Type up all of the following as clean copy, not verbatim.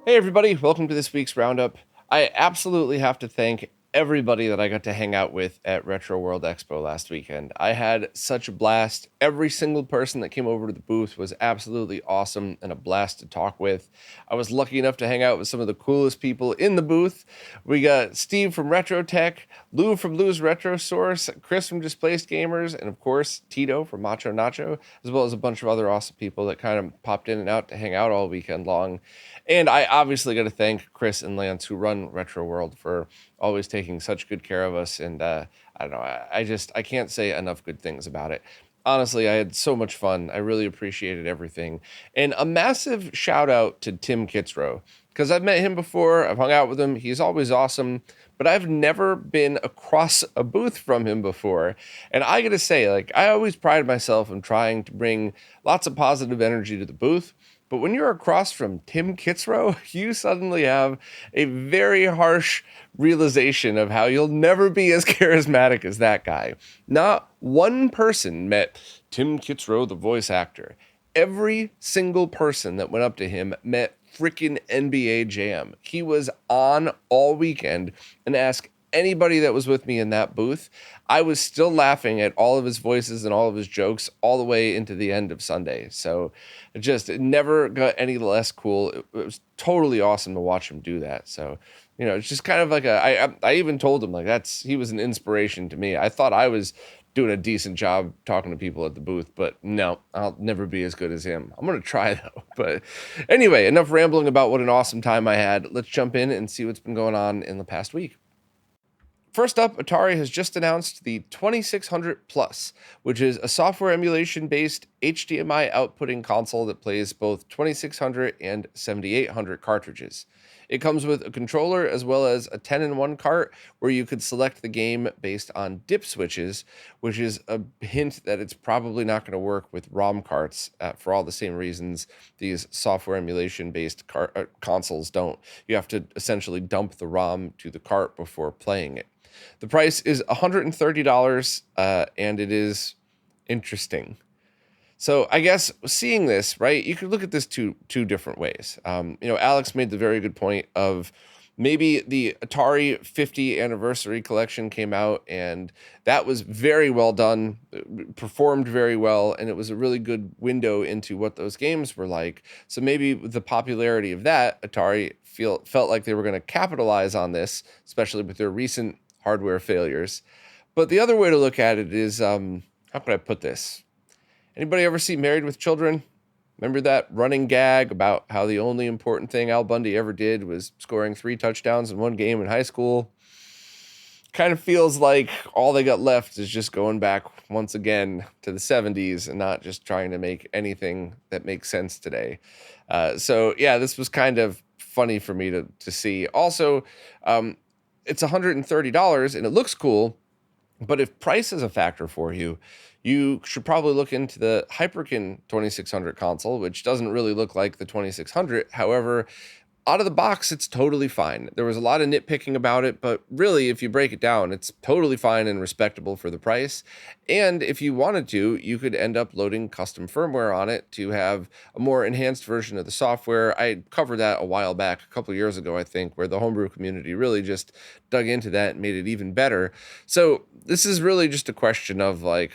Hey everybody, welcome to this week's Roundup. I absolutely have to thank everybody that I got to hang out with at Retro World Expo last weekend. I had such a blast. Every single person that came over to the booth was absolutely awesome and a blast to talk with. I was lucky enough to hang out with some of the coolest people in the booth. We got Steve from RetroTINK, Lou from Lou's Retro Source, Chris from Displaced Gamers, and of course Tito from Macho Nacho, as well as a bunch of other awesome people that kind of popped in and out to hang out all weekend long. And I obviously got to thank Chris and Lance, who run Retro World, for always taking such good care of us. And I don't know, I can't say enough good things about it. Honestly, I had so much fun. I really appreciated everything. And a massive shout out to Tim Kitzrow, because I've met him before. I've hung out with him. He's always awesome, but I've never been across a booth from him before. And I got to say, like, I always pride myself in trying to bring lots of positive energy to the booth. But when you're across from Tim Kitzrow, you suddenly have a very harsh realization of how you'll never be as charismatic as that guy. Not one person met Tim Kitzrow, the voice actor. Every single person that went up to him met freaking NBA Jam. He was on all weekend and asked anybody that was with me in that booth. I was still laughing at all of his voices and all of his jokes all the way into the end of Sunday. So it never got any less cool. It was totally awesome to watch him do that. So, you know, it's just kind of like I even told him, like, he was an inspiration to me. I thought I was doing a decent job talking to people at the booth, but no, I'll never be as good as him. I'm going to try though. But anyway, enough rambling about what an awesome time I had. Let's jump in and see what's been going on in the past week. First up, Atari has just announced the 2600 Plus, which is a software emulation-based HDMI outputting console that plays both 2600 and 7800 cartridges. It comes with a controller as well as a 10-in-1 cart where you could select the game based on dip switches, which is a hint that it's probably not going to work with ROM carts for all the same reasons these software emulation-based consoles don't. You have to essentially dump the ROM to the cart before playing it. The price is $130, and it is interesting. So I guess seeing this, right, you could look at this two different ways. Alex made the very good point of maybe the Atari 50 anniversary collection came out, and that was very well done, performed very well, and it was a really good window into what those games were like. So maybe with the popularity of that, Atari felt like they were going to capitalize on this, especially with their recent hardware failures. But the other way to look at it is, how can I put this? Anybody ever see Married with Children? Remember that running gag about how the only important thing Al Bundy ever did was scoring 3 touchdowns in one game in high school? Kind of feels like all they got left is just going back once again to the 70s and not just trying to make anything that makes sense today. So yeah, this was kind of funny for me to see. Also, it's $130 and it looks cool, but if price is a factor for you, you should probably look into the Hyperkin 2600 console, which doesn't really look like the 2600. However, out of the box, it's totally fine. There was a lot of nitpicking about it, but really, if you break it down, it's totally fine and respectable for the price. And if you wanted to, you could end up loading custom firmware on it to have a more enhanced version of the software. I covered that a while back, a couple of years ago, I think, where the homebrew community really just dug into that and made it even better. So this is really just a question of, like,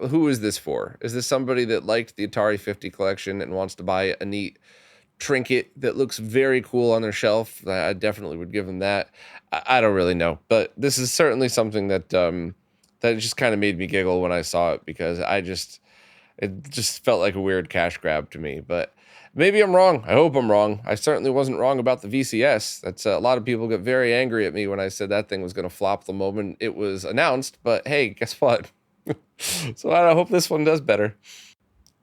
who is this for? Is this somebody that liked the Atari 50 collection and wants to buy a neat trinket that looks very cool on their shelf? I definitely would give them that. I don't really know, but this is certainly something that that just kind of made me giggle when I saw it, because it just felt like a weird cash grab to me. But maybe I'm wrong. I hope I'm wrong. I certainly wasn't wrong about the VCS. That's a lot of people got very angry at me when I said that thing was going to flop the moment it was announced. But hey, guess what? So I hope this one does better.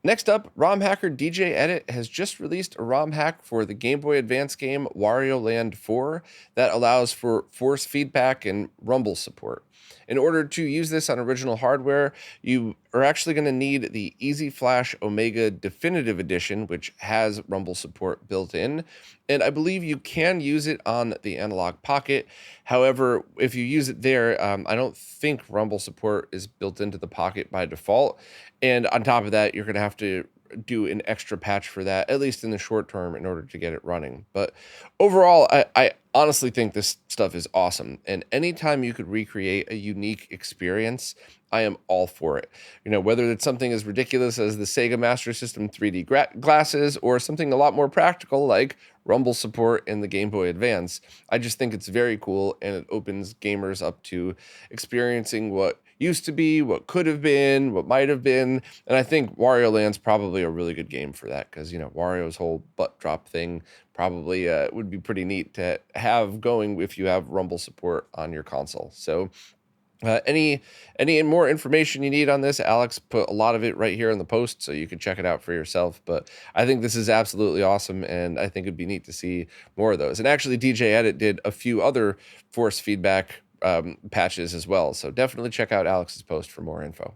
Next up, ROM hacker DJ Edit has just released a ROM hack for the Game Boy Advance game Wario Land 4 that allows for force feedback and rumble support. In order to use this on original hardware, you are actually going to need the Easy Flash Omega Definitive Edition, which has Rumble support built in. And I believe you can use it on the Analog Pocket. However, if you use it there, I don't think Rumble support is built into the Pocket by default. And on top of that, you're going to have to do an extra patch for that, at least in the short term, in order to get it running. But overall, I honestly think this stuff is awesome. And anytime you could recreate a unique experience, I am all for it. You know, whether it's something as ridiculous as the Sega Master System 3D glasses or something a lot more practical like Rumble support in the Game Boy Advance, I just think it's very cool, and it opens gamers up to experiencing what used to be, what could have been, what might have been. And I think Wario Land's probably a really good game for that, because, you know, Wario's whole butt drop thing probably would be pretty neat to have going if you have Rumble support on your console. So any more information you need on this, Alex put a lot of it right here in the post, so you can check it out for yourself. But I think this is absolutely awesome, and I think it'd be neat to see more of those. And actually, DJ Edit did a few other force feedback patches as well, so definitely check out Alex's post for more info.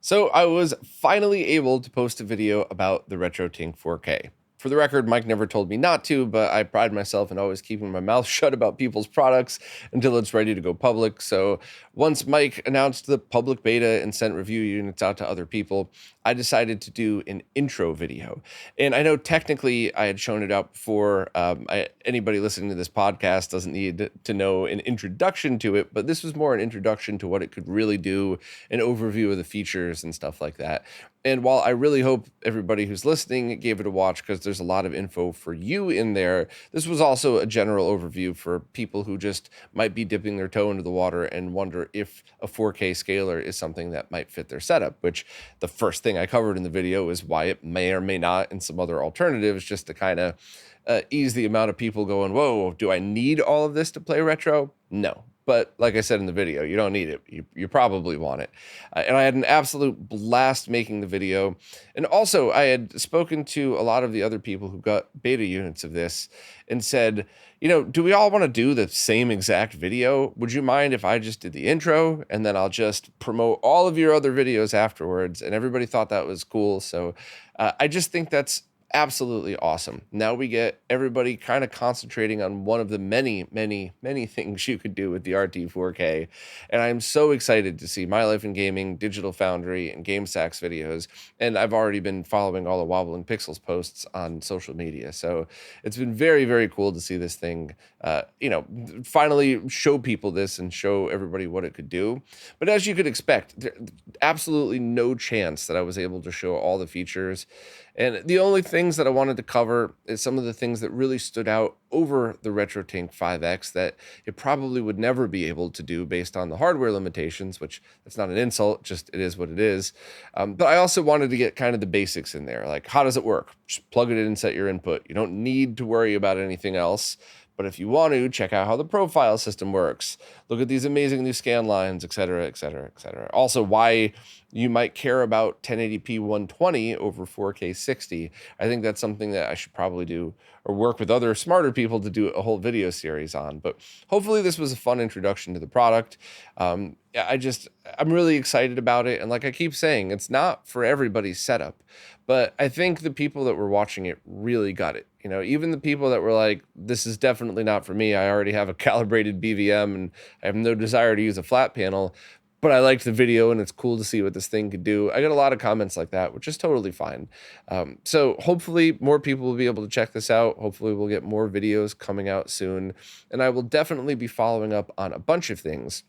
So I was finally able to post a video about the RetroTINK 4K. For the record, Mike never told me not to, but I pride myself in always keeping my mouth shut about people's products until it's ready to go public. So once Mike announced the public beta and sent review units out to other people, I decided to do an intro video. And I know technically I had shown it out before. Anybody listening to this podcast doesn't need to know an introduction to it, but this was more an introduction to what it could really do, an overview of the features and stuff like that. And while I really hope everybody who's listening gave it a watch, because there's a lot of info for you in there, this was also a general overview for people who just might be dipping their toe into the water and wonder if a 4K scaler is something that might fit their setup, which the first thing I covered in the video is why it may or may not, and some other alternatives, just to kind of ease the amount of people going, whoa, do I need all of this to play retro? No. But like I said in the video, you don't need it. You probably want it. And I had an absolute blast making the video. And also, I had spoken to a lot of the other people who got beta units of this and said, you know, do we all want to do the same exact video? Would you mind if I just did the intro and then I'll just promote all of your other videos afterwards? And everybody thought that was cool. So I just think that's absolutely awesome. Now we get everybody kind of concentrating on one of the many things you could do with the RT4K. And I'm so excited to see My Life in Gaming, Digital Foundry, and GameSack's videos. And I've already been following all the Wobbling Pixels posts on social media. So it's been very cool to see this thing, finally show people this and show everybody what it could do. But as you could expect, absolutely no chance that I was able to show all the features. And the only things that I wanted to cover is some of the things that really stood out over the RetroTINK 5X that it probably would never be able to do based on the hardware limitations, which that's not an insult, just it is what it is. But I also wanted to get kind of the basics in there, like how does it work? Just plug it in and set your input. You don't need to worry about anything else. But if you want to, check out how the profile system works. Look at these amazing new scan lines, et cetera, et cetera, et cetera. Also, why you might care about 1080p 120 over 4K 60. I think that's something that I should probably do or work with other smarter people to do a whole video series on. But hopefully this was a fun introduction to the product. I'm really excited about it. And like I keep saying, it's not for everybody's setup. But I think the people that were watching it really got it. You know, even the people that were like, this is definitely not for me. I already have a calibrated BVM and I have no desire to use a flat panel. But I liked the video and it's cool to see what this thing could do. I got a lot of comments like that, which is totally fine. So hopefully more people will be able to check this out. Hopefully we'll get more videos coming out soon. And I will definitely be following up on a bunch of things.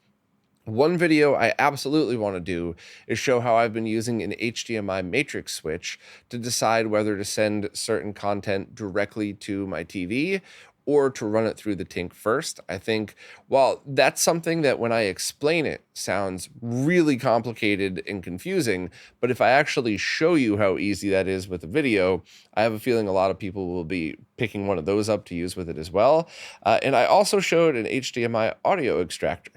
One video I absolutely want to do is show how I've been using an HDMI matrix switch to decide whether to send certain content directly to my TV or to run it through the Tink first. I think, while that's something that when I explain it sounds really complicated and confusing, but if I actually show you how easy that is with a video, I have a feeling a lot of people will be picking one of those up to use with it as well. And I also showed an HDMI audio extractor.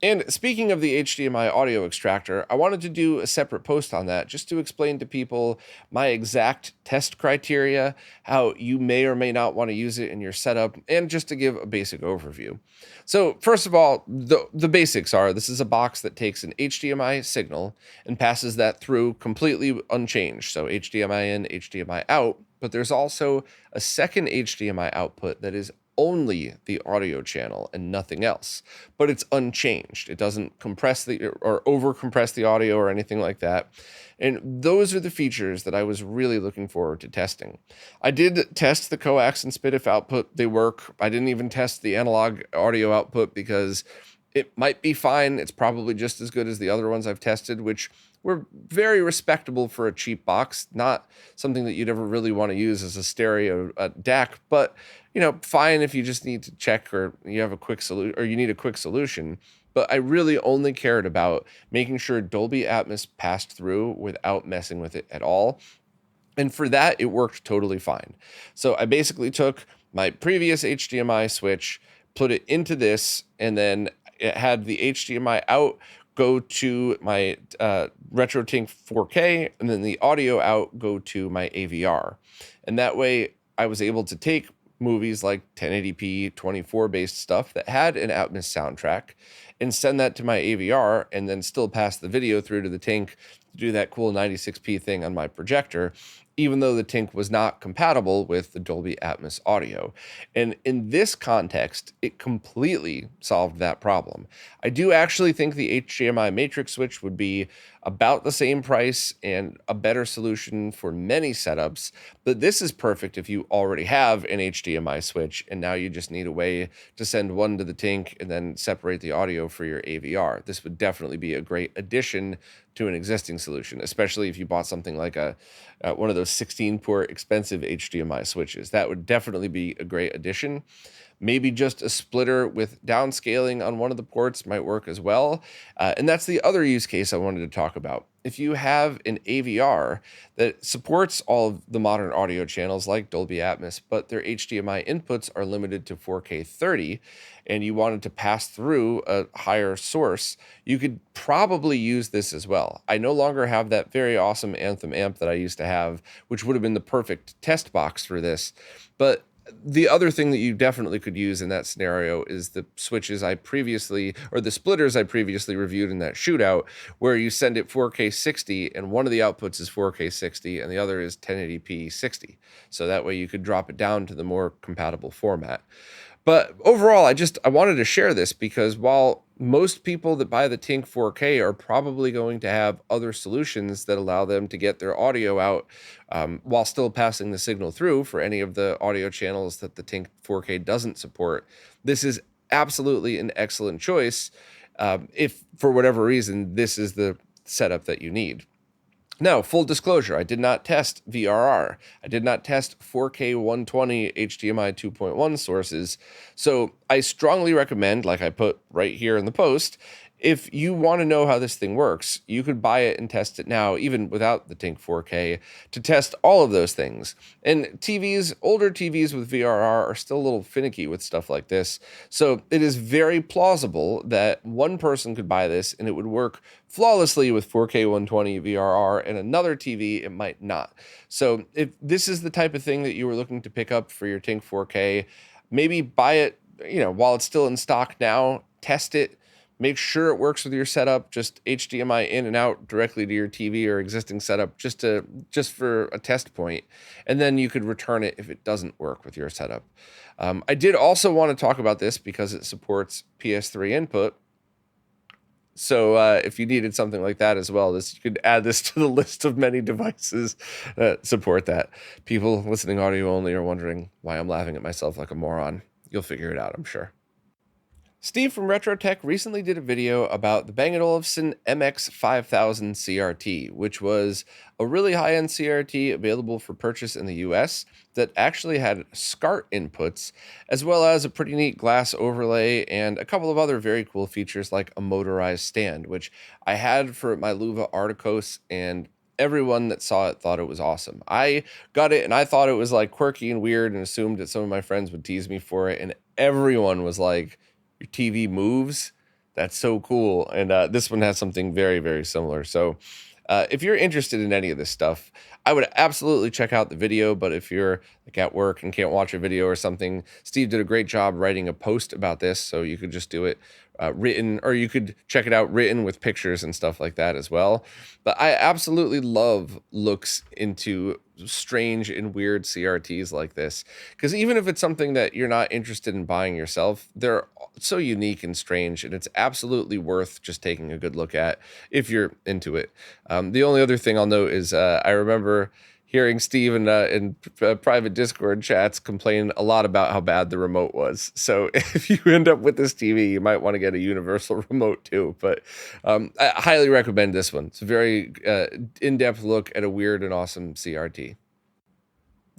And speaking of the HDMI audio extractor, I wanted to do a separate post on that just to explain to people my exact test criteria, how you may or may not want to use it in your setup, and just to give a basic overview. So first of all, the basics are this is a box that takes an HDMI signal and passes that through completely unchanged. So HDMI in, HDMI out, but there's also a second HDMI output that is only the audio channel and nothing else, but it's unchanged. It doesn't compress or over compress the audio or anything like that. And those are the features that I was really looking forward to testing. I did test the coax and SPDIF output. They work. I didn't even test the analog audio output because it might be fine. It's probably just as good as the other ones I've tested, which were very respectable for a cheap box, not something that you'd ever really want to use as a stereo DAC, but fine if you just need to check or you have a quick solution or you need a quick solution. But I really only cared about making sure Dolby Atmos passed through without messing with it at all. And for that, it worked totally fine. So I basically took my previous HDMI switch, put it into this, and then it had the HDMI out go to my RetroTINK 4K, and then the audio out go to my AVR. And that way I was able to take movies like 1080p 24 based stuff that had an Atmos soundtrack and send that to my AVR and then still pass the video through to the TINK to do that cool 96p thing on my projector, even though the TINK was not compatible with the Dolby Atmos audio. And in this context, it completely solved that problem. I do actually think the HDMI matrix switch would be about the same price and a better solution for many setups, but this is perfect if you already have an HDMI switch and now you just need a way to send one to the TINK and then separate the audio for your AVR. This would definitely be a great addition to an existing solution, especially if you bought something like one of those 16-port expensive HDMI switches. That would definitely be a great addition. Maybe just a splitter with downscaling on one of the ports might work as well. And that's the other use case I wanted to talk about. If you have an AVR that supports all of the modern audio channels like Dolby Atmos, but their HDMI inputs are limited to 4K 30, and you wanted to pass through a higher source, you could probably use this as well. I no longer have that very awesome Anthem amp that I used to have, which would have been the perfect test box for this. But the other thing that you definitely could use in that scenario is the switches the splitters I previously reviewed in that shootout, where you send it 4K 60 and one of the outputs is 4K 60 and the other is 1080p 60. So that way you could drop it down to the more compatible format. But overall, I wanted to share this because while most people that buy the TINK 4K are probably going to have other solutions that allow them to get their audio out while still passing the signal through for any of the audio channels that the TINK 4K doesn't support, this is absolutely an excellent choice if, for whatever reason, this is the setup that you need. Now, full disclosure, I did not test VRR. I did not test 4K 120 HDMI 2.1 sources. So I strongly recommend, like I put right here in the post, if you want to know how this thing works, you could buy it and test it now, even without the TINK 4K, to test all of those things. And older TVs with VRR are still a little finicky with stuff like this. So it is very plausible that one person could buy this and it would work flawlessly with 4K 120 VRR, and another TV it might not. So if this is the type of thing that you were looking to pick up for your TINK 4K, maybe buy it, while it's still in stock now, test it. Make sure it works with your setup, just HDMI in and out directly to your TV or existing setup just for a test point. And then you could return it if it doesn't work with your setup. I did also want to talk about this because it supports PS3 input. So if you needed something like that as well, you could add this to the list of many devices that support that. People listening audio only are wondering why I'm laughing at myself like a moron. You'll figure it out, I'm sure. Steve from RetroTech recently did a video about the Bang & Olufsen MX5000 CRT, which was a really high-end CRT available for purchase in the US that actually had SCART inputs, as well as a pretty neat glass overlay and a couple of other very cool features like a motorized stand, which I had for my Luva Articos, and everyone that saw it thought it was awesome. I got it and I thought it was like quirky and weird and assumed that some of my friends would tease me for it, and everyone was like, your TV moves? That's so cool. And this one has something very, very similar. So if you're interested in any of this stuff, I would absolutely check out the video. But if you're like at work and can't watch a video or something, Steve did a great job writing a post about this. So you could just do it written, or you could check it out written with pictures and stuff like that as well. But I absolutely love looks into strange and weird CRTs like this, because even if it's something that you're not interested in buying yourself, they're so unique and strange, and it's absolutely worth just taking a good look at if you're into it. The only other thing I'll note is I remember hearing Steve in private Discord chats complain a lot about how bad the remote was. So if you end up with this TV, you might want to get a universal remote too. But I highly recommend this one. It's a very in-depth look at a weird and awesome CRT.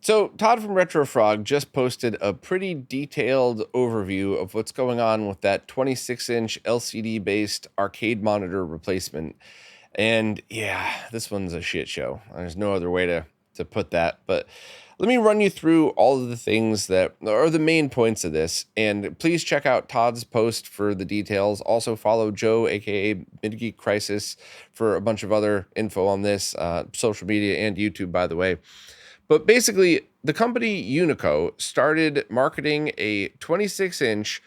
So Todd from RetroFrog just posted a pretty detailed overview of what's going on with that 26-inch LCD-based arcade monitor replacement. And yeah, this one's a shit show. There's no other way to put that. But let me run you through all of the things that are the main points of this. And please check out Todd's post for the details. Also follow Joe, aka Midgeek Crisis, for a bunch of other info on this, social media and YouTube, by the way. But basically, the company Unico started marketing a 26-inch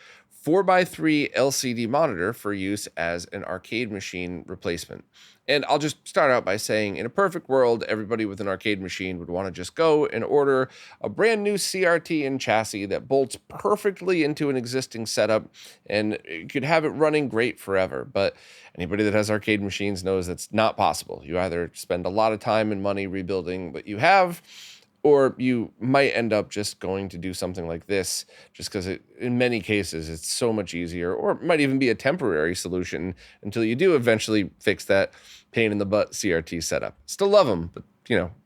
4x3 LCD monitor for use as an arcade machine replacement. And I'll just start out by saying, in a perfect world, everybody with an arcade machine would want to just go and order a brand new CRT and chassis that bolts perfectly into an existing setup, and you could have it running great forever. But anybody that has arcade machines knows that's not possible. You either spend a lot of time and money rebuilding what you have, or you might end up just going to do something like this, just because in many cases, it's so much easier, or it might even be a temporary solution until you do eventually fix that pain in the butt CRT setup. Still love them, but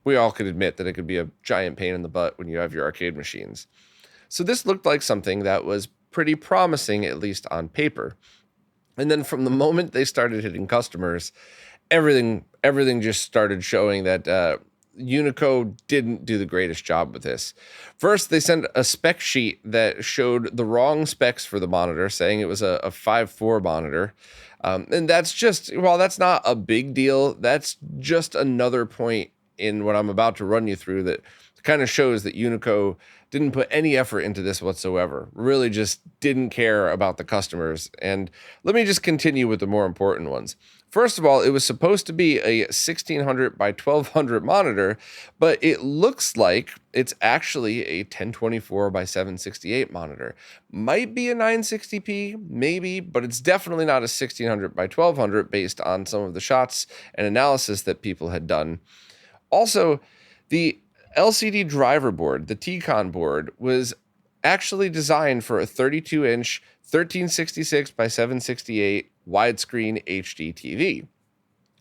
we all could admit that it could be a giant pain in the butt when you have your arcade machines. So this looked like something that was pretty promising, at least on paper. And then from the moment they started hitting customers, everything just started showing that Unico didn't do the greatest job with this. First, they sent a spec sheet that showed the wrong specs for the monitor, saying it was a 5.4 monitor. And that's just, while that's not a big deal, that's just another point in what I'm about to run you through that kind of shows that Unico didn't put any effort into this whatsoever, really just didn't care about the customers. And let me just continue with the more important ones. First of all, it was supposed to be a 1600 by 1200 monitor, but it looks like it's actually a 1024 by 768 monitor. Might be a 960p, maybe, but it's definitely not a 1600 by 1200 based on some of the shots and analysis that people had done. Also, the LCD driver board, the T-Con board, was actually designed for a 32-inch 1366 by 768 widescreen HD TV.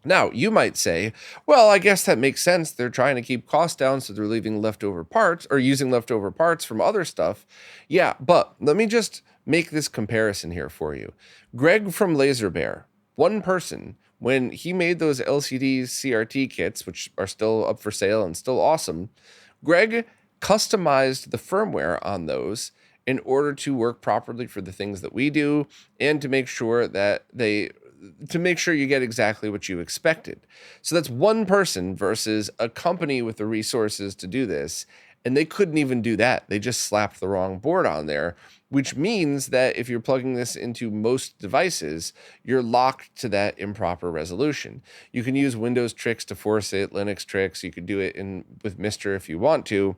Now, you might say, well, I guess that makes sense. They're trying to keep costs down, so they're leaving leftover parts or using leftover parts from other stuff. Yeah, but let me just make this comparison here for you. Greg from Laser Bear, one person, when he made those LCD CRT kits, which are still up for sale and still awesome, Greg customized the firmware on those in order to work properly for the things that we do, and to make sure that you get exactly what you expected. So that's one person versus a company with the resources to do this. And they couldn't even do that. They just slapped the wrong board on there, which means that if you're plugging this into most devices, you're locked to that improper resolution. You can use Windows tricks to force it, Linux tricks. You could do it with Mister if you want to.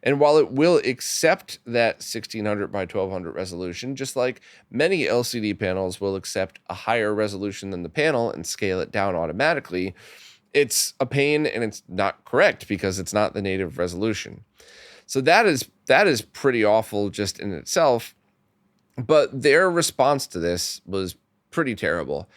And while it will accept that 1600 by 1200 resolution, just like many LCD panels will accept a higher resolution than the panel and scale it down automatically, it's a pain and it's not correct because it's not the native resolution. So that is pretty awful just in itself. But their response to this was pretty terrible.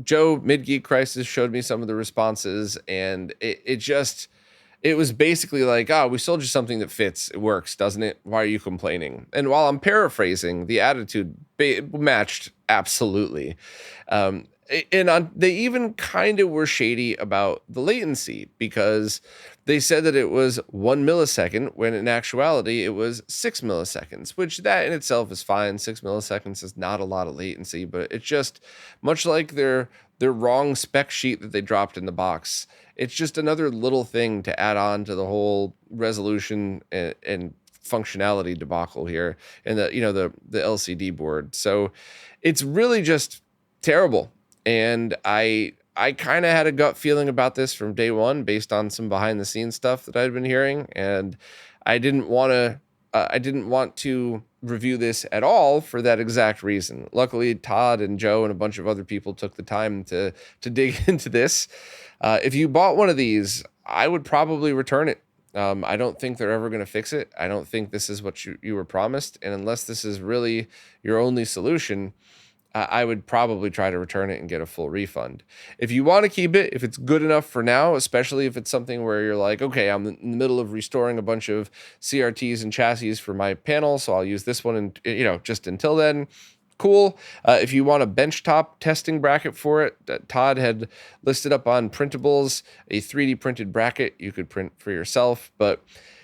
Joe, Midgeek Crisis, showed me some of the responses, and it was basically like, we sold you something that fits. It works, doesn't it? Why are you complaining? And while I'm paraphrasing, the attitude matched absolutely. They even kind of were shady about the latency, because they said that it was 1 millisecond when in actuality it was 6 milliseconds, which that in itself is fine. 6 milliseconds is not a lot of latency, but it's just much like their wrong spec sheet that they dropped in the box. It's just another little thing to add on to the whole resolution and functionality debacle here, and the LCD board. So it's really just terrible. And I kind of had a gut feeling about this from day one based on some behind the scenes stuff that I'd been hearing, and I didn't want to I didn't want to review this at all for that exact reason. Luckily, Todd and Joe and a bunch of other people took the time to dig into this. If you bought one of these, I would probably return it. I don't think they're ever going to fix it. I don't think this is what you were promised. And unless this is really your only solution, I would probably try to return it and get a full refund. If you want to keep it, if it's good enough for now, especially if it's something where you're like, okay, I'm in the middle of restoring a bunch of CRTs and chassis for my panel, so I'll use this one, and just until then, cool. If you want a benchtop testing bracket for it, Todd had listed up on Printables a 3D printed bracket you could print for yourself. But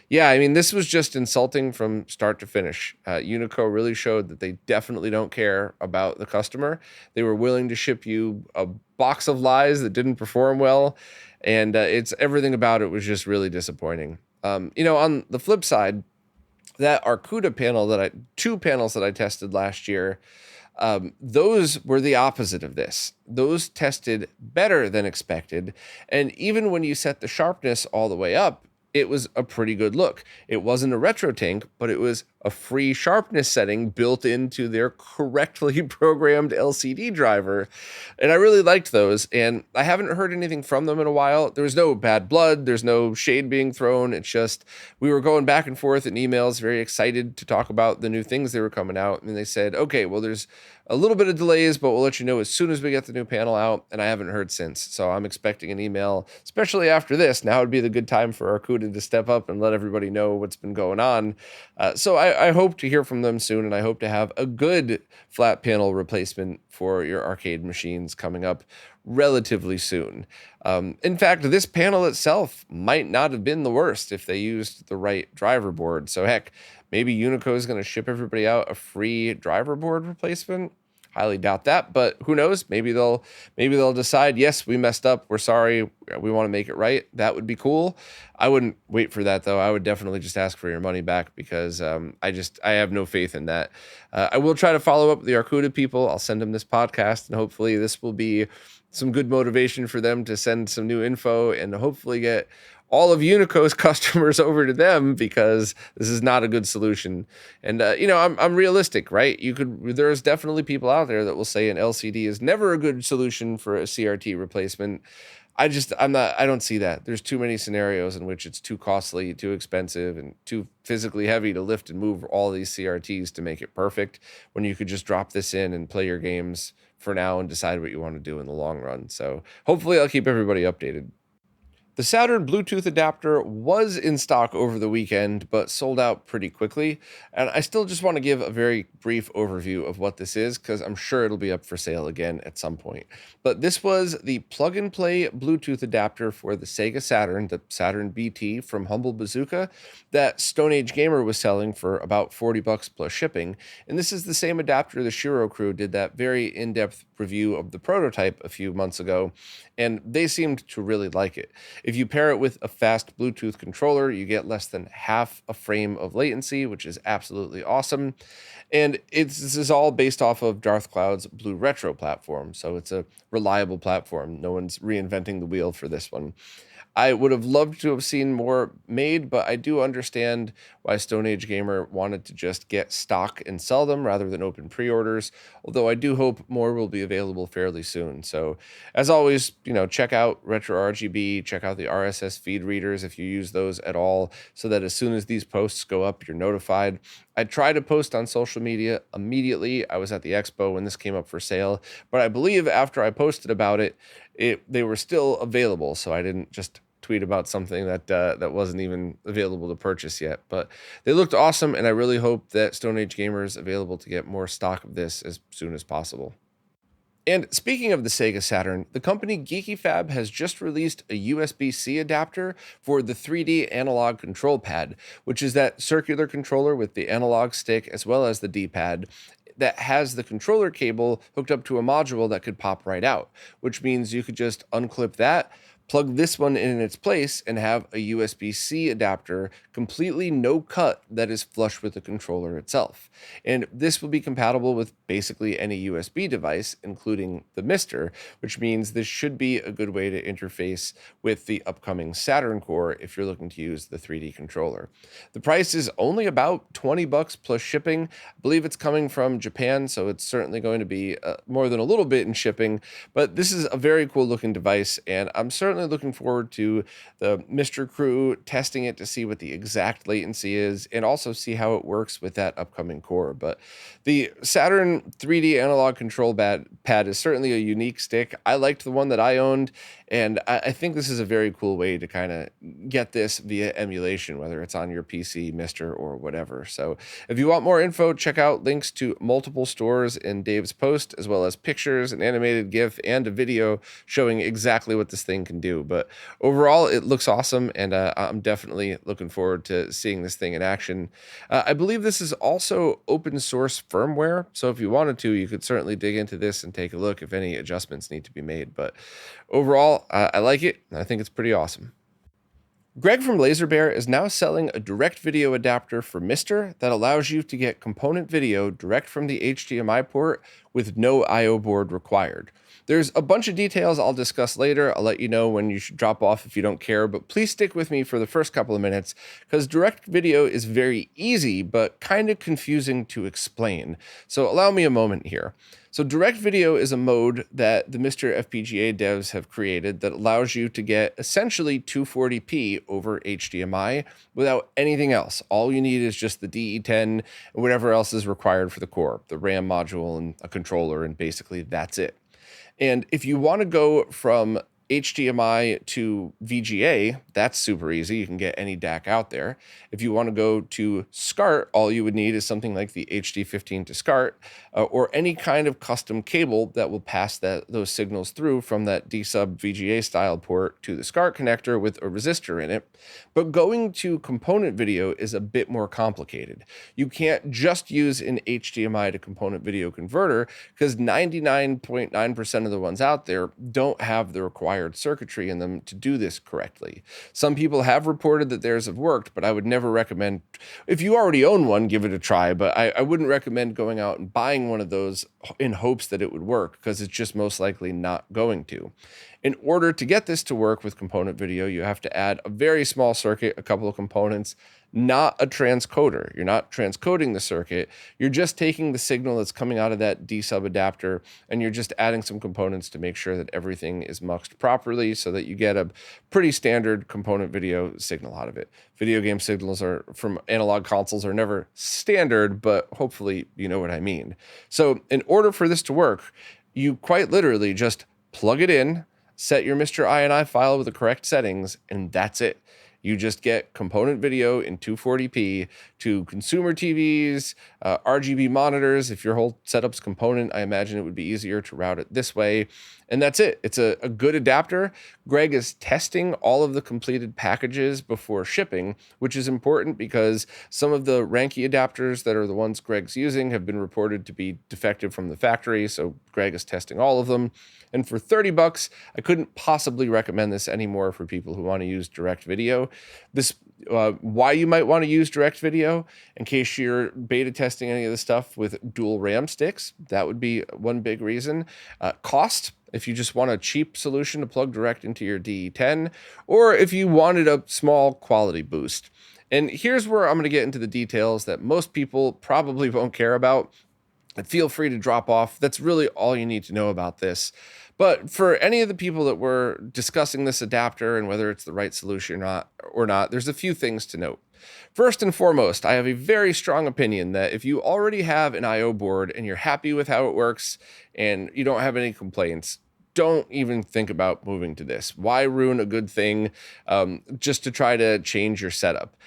yeah, I mean, this was just insulting from start to finish. Unico really showed that they definitely don't care about the customer. They were willing to ship you a box of lies that didn't perform well, and it's everything about it was just really disappointing. On the flip side, that Arcuda two panels that I tested last year, those were the opposite of this. Those tested better than expected, and even when you set the sharpness all the way up, it was a pretty good look. It wasn't a RetroTINK, but it was a free sharpness setting built into their correctly programmed LCD driver. And I really liked those. And I haven't heard anything from them in a while. There was no bad blood. There's no shade being thrown. It's just, we were going back and forth in emails, very excited to talk about the new things they were coming out. And they said, okay, well, there's a little bit of delays, but we'll let you know as soon as we get the new panel out. And I haven't heard since. So I'm expecting an email, especially after this. Now would be the good time for Arcuda to step up and let everybody know what's been going on. So I hope to hear from them soon, and I hope to have a good flat panel replacement for your arcade machines coming up relatively soon. In fact, this panel itself might not have been the worst if they used the right driver board. So heck, maybe Unico is going to ship everybody out a free driver board replacement. Highly doubt that, but who knows? Maybe they'll decide, yes, we messed up. We're sorry. We want to make it right. That would be cool. I wouldn't wait for that though. I would definitely just ask for your money back, because I have no faith in that. I will try to follow up with the Arcuda people. I'll send them this podcast, and hopefully this will be some good motivation for them to send some new info and hopefully get all of Unico's customers over to them, because this is not a good solution. And I'm realistic, right? There's definitely people out there that will say an LCD is never a good solution for a CRT replacement. I don't see that. There's too many scenarios in which it's too costly, too expensive, and too physically heavy to lift and move all these CRTs to make it perfect, when you could just drop this in and play your games for now and decide what you want to do in the long run. So hopefully I'll keep everybody updated. The Saturn Bluetooth adapter was in stock over the weekend, but sold out pretty quickly. And I still just want to give a very brief overview of what this is, because I'm sure it'll be up for sale again at some point. But this was the plug-and-play Bluetooth adapter for the Sega Saturn, the Saturn BT from Humble Bazooka, that Stone Age Gamer was selling for about $40 plus shipping. And this is the same adapter the Shiro crew did that very in-depth review of the prototype a few months ago, and they seemed to really like it. If you pair it with a fast Bluetooth controller, you get less than half a frame of latency, which is absolutely awesome. And this is all based off of Darth Cloud's Blue Retro platform, so it's a reliable platform. No one's reinventing the wheel for this one. I would have loved to have seen more made, but I do understand why Stone Age Gamer wanted to just get stock and sell them rather than open pre-orders, although I do hope more will be available fairly soon. So as always, check out RetroRGB, check out the RSS feed readers if you use those at all, so that as soon as these posts go up, you're notified. I try to post on social media immediately. I was at the expo when this came up for sale, but I believe after I posted about it, they were still available, so I didn't just tweet about something that wasn't even available to purchase yet. But they looked awesome, and I really hope that Stone Age Gamer is available to get more stock of this as soon as possible. And speaking of the Sega Saturn, the company GeekyFab has just released a USB-C adapter for the 3D analog control pad, which is that circular controller with the analog stick as well as the D-pad that has the controller cable hooked up to a module that could pop right out, which means you could just unclip that, plug this one in its place, and have a USB-C adapter completely no cut that is flush with the controller itself. And this will be compatible with basically any USB device, including the Mister, which means this should be a good way to interface with the upcoming Saturn core if you're looking to use the 3D controller. The price is only about $20 plus shipping. I believe it's coming from Japan, so it's certainly going to be more than a little bit in shipping, but this is a very cool looking device, and I'm certainly looking forward to the Mr. crew testing it to see what the exact latency is and also see how it works with that upcoming core. But the Saturn 3D analog control pad is certainly a unique stick. I liked the one that I owned, and I think this is a very cool way to kind of get this via emulation, whether it's on your PC, Mister, or whatever. So if you want more info, check out links to multiple stores in Dave's post, as well as pictures, an animated GIF, and a video showing exactly what this thing can do. But overall, it looks awesome, and I'm definitely looking forward to seeing this thing in action. I believe this is also open source firmware, so if you wanted to, you could certainly dig into this and take a look if any adjustments need to be made. But overall, I like it, and I think it's pretty awesome. Greg from LaserBear is now selling a direct video adapter for Mister that allows you to get component video direct from the HDMI port with no I/O board required. There's a bunch of details I'll discuss later. I'll let you know when you should drop off if you don't care, but please stick with me for the first couple of minutes because direct video is very easy, but kind of confusing to explain. So allow me a moment here. So direct video is a mode that the Mr. FPGA devs have created that allows you to get essentially 240p over HDMI without anything else. All you need is just the DE10 and whatever else is required for the core, the RAM module and a controller, and basically that's it. And if you want to go from HDMI to VGA, that's super easy. You can get any DAC out there. If you want to go to SCART, all you would need is something like the HD15 to SCART or any kind of custom cable that will pass those signals through from that D-sub VGA style port to the SCART connector with a resistor in it. But going to component video is a bit more complicated. You can't just use an HDMI to component video converter because 99.9% of the ones out there don't have the required circuitry in them to do this correctly. Some people have reported that theirs have worked, but I would never recommend, if you already own one, give it a try, but I wouldn't recommend going out and buying one of those in hopes that it would work because it's just most likely not going to. In order to get this to work with component video, you have to add a very small circuit, a couple of components, not a transcoder. You're not transcoding the circuit. You're just taking the signal that's coming out of that D-sub adapter, and you're just adding some components to make sure that everything is muxed properly so that you get a pretty standard component video signal out of it. Video game signals are from analog consoles are never standard, but hopefully you know what I mean. So in order for this to work, you quite literally just plug it in, set your Mr. INI file with the correct settings, and that's it. You just get component video in 240p to consumer TVs, RGB monitors. If your whole setup's component, I imagine it would be easier to route it this way. And that's it. It's a good adapter. Greg is testing all of the completed packages before shipping, which is important because some of the Ranky adapters that are the ones Greg's using have been reported to be defective from the factory. So Greg is testing all of them. And for $30, I couldn't possibly recommend this anymore for people who want to use direct video. This why you might want to use direct video in case you're beta testing any of the stuff with dual RAM sticks. That would be one big reason. Cost, if you just want a cheap solution to plug direct into your DE10, or if you wanted a small quality boost. And here's where I'm going to get into the details that most people probably won't care about. And feel free to drop off. That's really all you need to know about this. But for any of the people that were discussing this adapter and whether it's the right solution or not, there's a few things to note. First and foremost, I have a very strong opinion that if you already have an I/O board and you're happy with how it works and you don't have any complaints, don't even think about moving to this. Why ruin a good thing just to try to change your setup?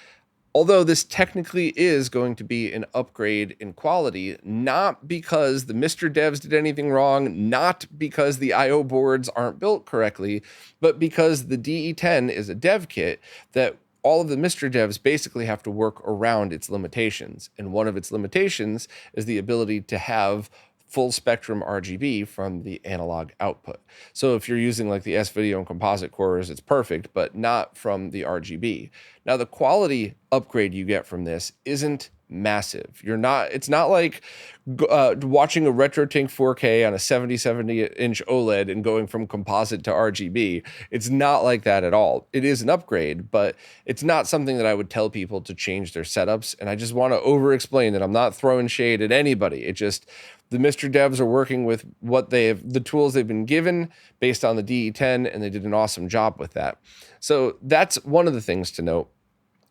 Although this technically is going to be an upgrade in quality, not because the Mr. Devs did anything wrong, not because the IO boards aren't built correctly, but because the DE10 is a dev kit that all of the Mr. Devs basically have to work around its limitations. And one of its limitations is the ability to have full spectrum RGB from the analog output. So if you're using like the S-Video and composite cores, it's perfect, but not from the RGB. Now the quality upgrade you get from this isn't massive. It's not like watching a RetroTINK 4K on a 70-inch OLED and going from composite to RGB. It's not like that at all. It is an upgrade, but it's not something that I would tell people to change their setups. And I just want to over-explain that I'm not throwing shade at anybody. It just, the Mr. Devs are working with the tools they've been given based on the DE10, and they did an awesome job with that. So that's one of the things to note.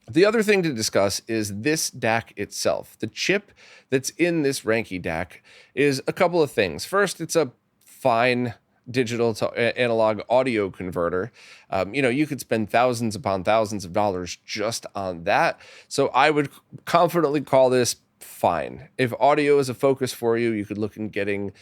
The other thing to discuss is this DAC itself. The chip that's in this Ranky DAC is a couple of things. First, it's a fine digital to analog audio converter. You could spend thousands upon thousands of dollars just on that. So I would confidently call this fine. If audio is a focus for you, you could look in getting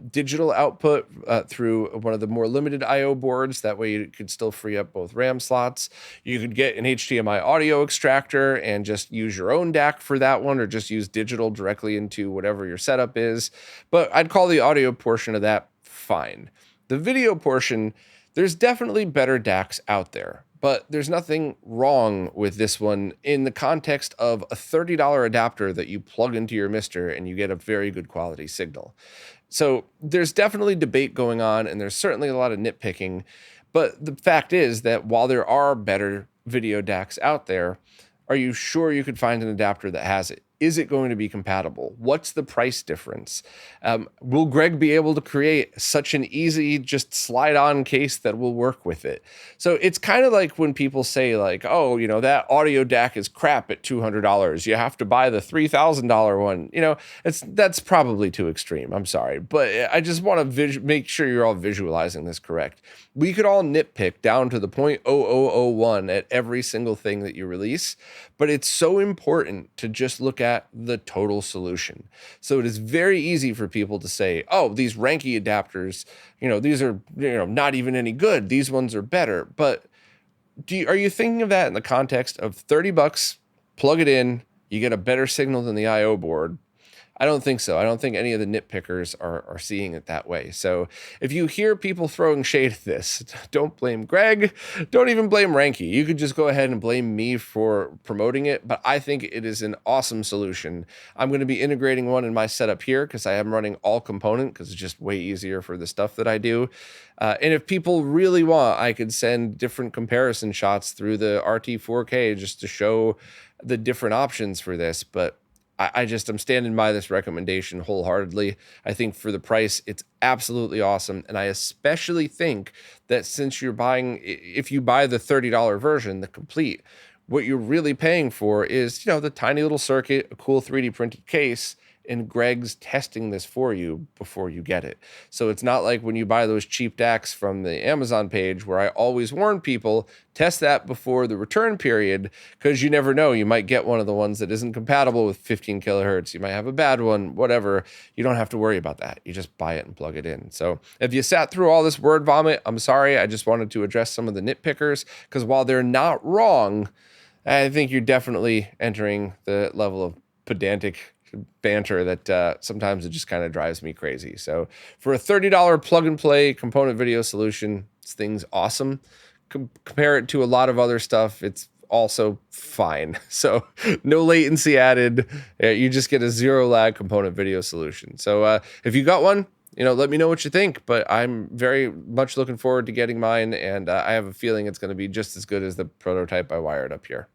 digital output through one of the more limited IO boards. That way you could still free up both RAM slots. You could get an HDMI audio extractor and just use your own DAC for that one, or just use digital directly into whatever your setup is. But I'd call the audio portion of that fine. The video portion, there's definitely better DACs out there. But there's nothing wrong with this one in the context of a $30 adapter that you plug into your Mister and you get a very good quality signal. So there's definitely debate going on, and there's certainly a lot of nitpicking. But the fact is that while there are better video DACs out there, are you sure you could find an adapter that has it? Is it going to be compatible? What's the price difference? Will Greg be able to create such an easy, just slide on case that will work with it? So it's kind of like when people say like, oh, that audio DAC is crap at $200. You have to buy the $3,000 one. That's probably too extreme. I'm sorry. But I just want to make sure you're all visualizing this correct. We could all nitpick down to the 0.0001 at every single thing that you release, but it's so important to just look at the total solution. So it is very easy for people to say, oh, these Ranky adapters, these are, not even any good. These ones are better. But are you thinking of that in the context of $30, plug it in, you get a better signal than the IO board? I don't think so. I don't think any of the nitpickers are seeing it that way. So if you hear people throwing shade at this, don't blame Greg. Don't even blame Ranky. You could just go ahead and blame me for promoting it. But I think it is an awesome solution. I'm going to be integrating one in my setup here because I am running all component because it's just way easier for the stuff that I do. And if people really want, I could send different comparison shots through the RT4K just to show the different options for this. But I'm standing by this recommendation wholeheartedly. I think for the price, it's absolutely awesome. And I especially think that since if you buy the $30 version, the complete, what you're really paying for is, the tiny little circuit, a cool 3D printed case, and Greg's testing this for you before you get it. So it's not like when you buy those cheap DACs from the Amazon page where I always warn people, test that before the return period, because you never know. You might get one of the ones that isn't compatible with 15 kilohertz. You might have a bad one, whatever. You don't have to worry about that. You just buy it and plug it in. So if you sat through all this word vomit, I'm sorry. I just wanted to address some of the nitpickers, because while they're not wrong, I think you're definitely entering the level of pedantic banter that sometimes it just kind of drives me crazy. So for a $30 plug and play component video solution, this thing's awesome. Compare it to a lot of other stuff, it's also fine. So no latency added. You just get a zero lag component video solution. So if you got one, let me know what you think. But I'm very much looking forward to getting mine, and I have a feeling it's going to be just as good as the prototype I wired up here.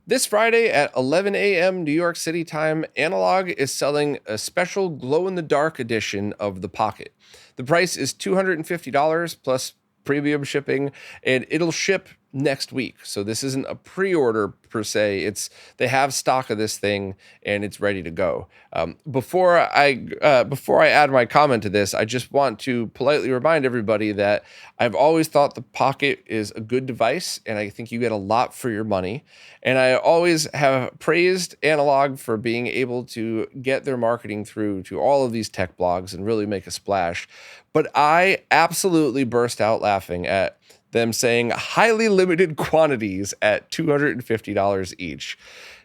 This Friday at 11 a.m. New York City time, Analog is selling a special glow-in-the-dark edition of the Pocket. The price is $250 plus premium shipping, and it'll ship next week. So this isn't a pre-order per se. They have stock of this thing and it's ready to go. Before I add my comment to this, I just want to politely remind everybody that I've always thought the Pocket is a good device, and I think you get a lot for your money. And I always have praised Analog for being able to get their marketing through to all of these tech blogs and really make a splash. But I absolutely burst out laughing at them saying highly limited quantities at $250 each.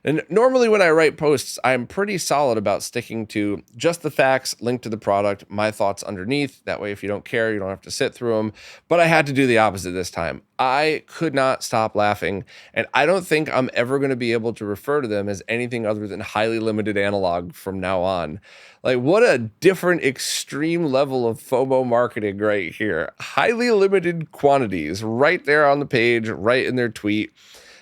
And normally when I write posts, I'm pretty solid about sticking to just the facts, link to the product, my thoughts underneath. That way, if you don't care, you don't have to sit through them. But I had to do the opposite this time. I could not stop laughing, and I don't think I'm ever going to be able to refer to them as anything other than highly limited Analog from now on. Like, what a different extreme level of FOMO marketing right here. Highly limited quantities right there on the page, right in their tweet.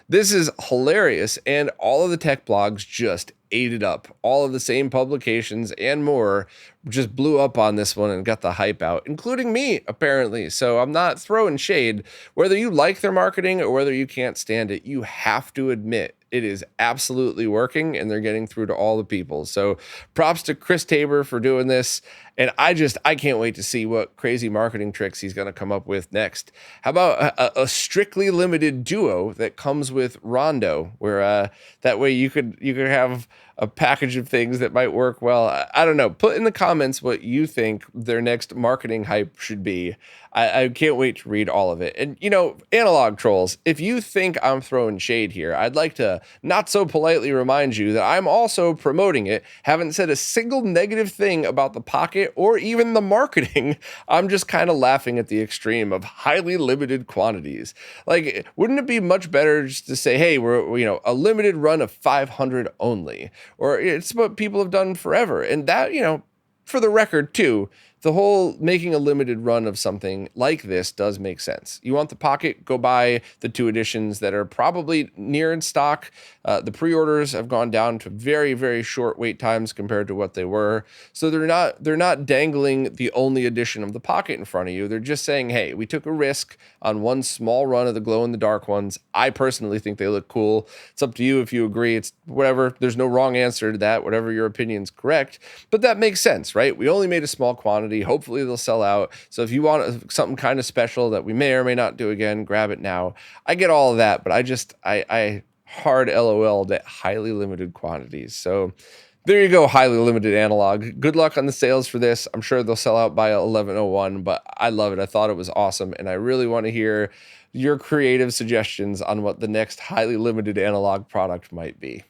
This is hilarious, and all of the tech blogs just ate it up. All of the same publications and more just blew up on this one and got the hype out, including me, apparently. So I'm not throwing shade. Whether you like their marketing or whether you can't stand it, you have to admit it is absolutely working and they're getting through to all the people. So props to Chris Tabor for doing this. And I can't wait to see what crazy marketing tricks he's going to come up with next. How about a strictly limited duo that comes with Rondo, where that way you could have a package of things that might work well. I don't know. Put in the comments what you think their next marketing hype should be. I can't wait to read all of it. And, Analog trolls, if you think I'm throwing shade here, I'd like to not so politely remind you that I'm also promoting it. Haven't said a single negative thing about the Pocket or even the marketing. I'm just kind of laughing at the extreme of highly limited quantities. Like, wouldn't it be much better just to say, hey, we're a limited run of 500 only? Or it's what people have done forever. And that, for the record too, the whole making a limited run of something like this does make sense. You want the Pocket, go buy the 2 editions that are probably near in stock. The pre-orders have gone down to very, very short wait times compared to what they were. So they're not dangling the only edition of the Pocket in front of you. They're just saying, hey, we took a risk on one small run of the glow-in-the-dark ones. I personally think they look cool. It's up to you if you agree. It's whatever. There's no wrong answer to that. Whatever your opinion's correct. But that makes sense, right? We only made a small quantity. Hopefully they'll sell out. So if you want something kind of special that we may or may not do again, grab it now. I get all of that, but I hard LOL'd at highly limited quantities. So there you go, highly limited Analog. Good luck on the sales for this. I'm sure they'll sell out by 11:01, but I love it. I thought it was awesome, and I really want to hear your creative suggestions on what the next highly limited Analog product might be.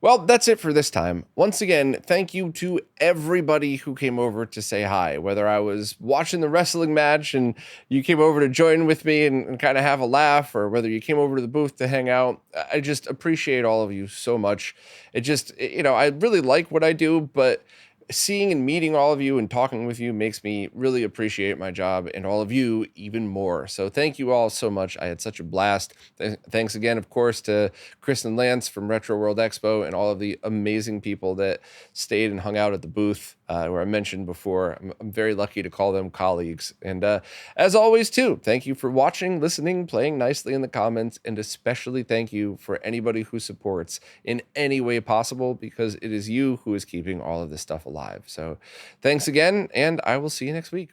Well, that's it for this time. Once again, thank you to everybody who came over to say hi, whether I was watching the wrestling match and you came over to join with me and kind of have a laugh, or whether you came over to the booth to hang out. I just appreciate all of you so much. I really like what I do, but seeing and meeting all of you and talking with you makes me really appreciate my job and all of you even more. So thank you all so much. I had such a blast. Thanks again, of course, to Chris and Lance from Retro World Expo and all of the amazing people that stayed and hung out at the booth, where I mentioned before. I'm very lucky to call them colleagues. And as always, too, thank you for watching, listening, playing nicely in the comments, and especially thank you for anybody who supports in any way possible, because it is you who is keeping all of this stuff alive. So thanks again, and I will see you next week.